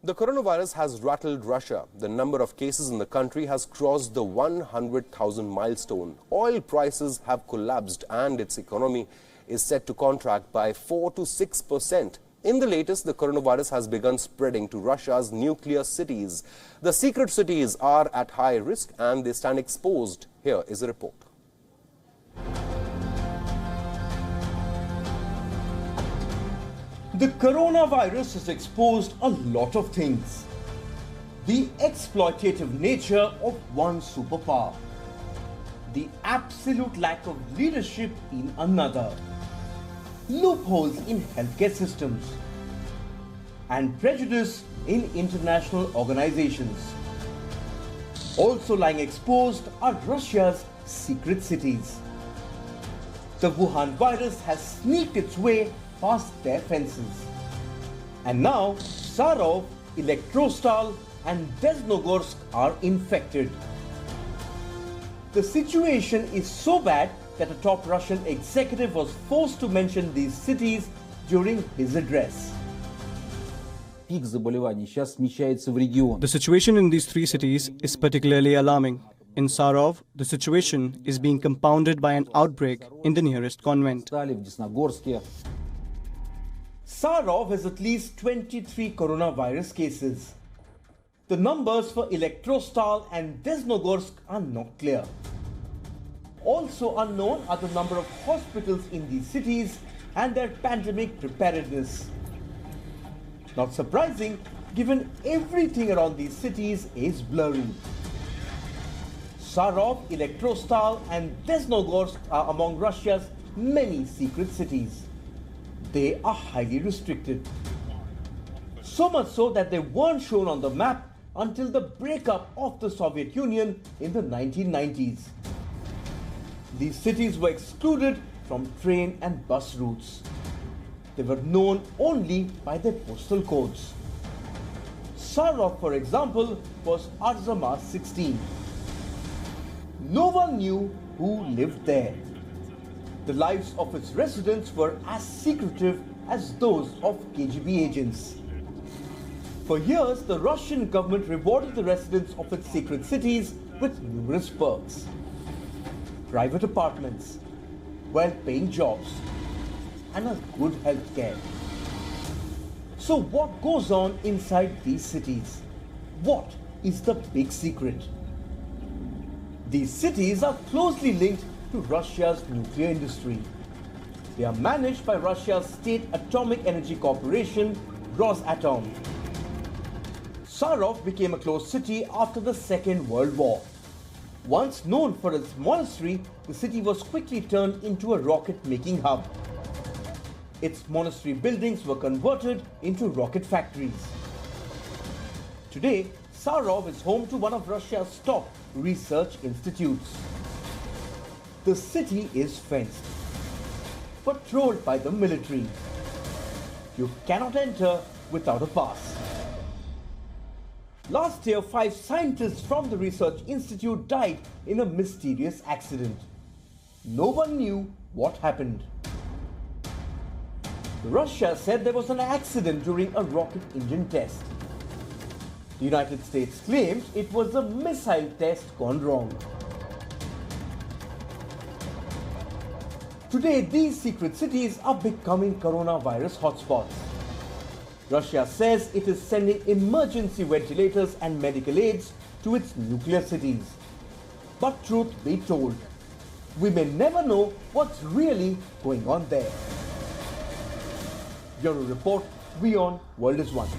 The coronavirus has rattled Russia. The number of cases in the country has crossed the 100,000 milestone. Oil prices have collapsed and its economy is set to contract by 4 to 6%. In the latest, the coronavirus has begun spreading to Russia's nuclear cities. The secret cities are at high risk and they stand exposed. Here is a report. The coronavirus has exposed a lot of things. The exploitative nature of one superpower. The absolute lack of leadership in another. Loopholes in healthcare systems. And prejudice in international organizations. Also lying exposed are Russia's secret cities. The Wuhan virus has sneaked its way past their fences. And now, Sarov, Elektrostal and Desnogorsk are infected. The situation is so bad that a top Russian executive was forced to mention these cities during his address. The situation in these three cities is particularly alarming. In Sarov, the situation is being compounded by an outbreak in the nearest convent. Sarov has at least 23 coronavirus cases. The numbers for Elektrostal and Desnogorsk are not clear. Also unknown are the number of hospitals in these cities and their pandemic preparedness. Not surprising, given everything around these cities is blurry. Sarov, Elektrostal and Desnogorsk are among Russia's many secret cities. They are highly restricted. So much so that they weren't shown on the map until the breakup of the Soviet Union in the 1990s. These cities were excluded from train and bus routes. They were known only by their postal codes. Sarov, for example, was Arzamas 16. No one knew who lived there. The lives of its residents were as secretive as those of KGB agents. For years, the Russian government rewarded the residents of its secret cities with numerous perks. Private apartments, well-paying jobs, and a good health care. So what goes on inside these cities? What is the big secret? These cities are closely linked to Russia's nuclear industry. They are managed by Russia's state atomic energy corporation, Rosatom. Sarov became a closed city after the Second World War. Once known for its monastery, the city was quickly turned into a rocket-making hub. Its monastery buildings were converted into rocket factories. Today, Sarov is home to one of Russia's top research institutes. The city is fenced, patrolled by the military. You cannot enter without a pass. Last year, 5 scientists from the research institute died in a mysterious accident. No one knew what happened. Russia said there was an accident during a rocket engine test. The United States claimed it was a missile test gone wrong. Today, these secret cities are becoming coronavirus hotspots. Russia says it is sending emergency ventilators and medical aids to its nuclear cities. But truth be told, we may never know what's really going on there. Bureau Report, WION World is One.